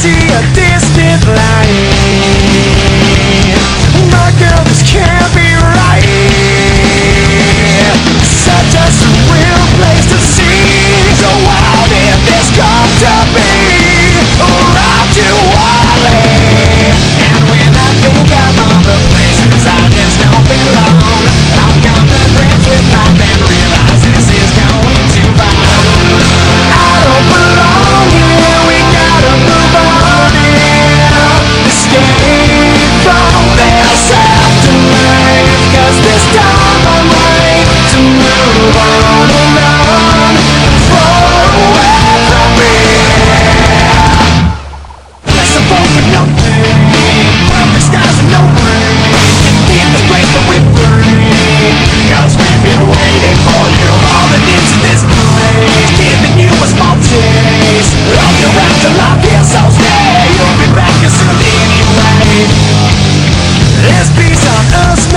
see a distant light. My girl, this can't be right. Such a surreal place to see. So how did this come to be? Around you only. And when I think of all the places I just don't belong, I'll come to grips with life and realize this is going too far. I don't belong here, we gotta move on here. Escape from this afterlife, 'cause this time I'm ready to move on and on, far away from here. Let's vote for nothing, perfect skies and no rain. In this place that we're free, 'cause we've been waiting for you all the into this place, giving you a small taste of your afterlife. Yes, I'll stay, you'll be back as soon anyway. There's peace on us.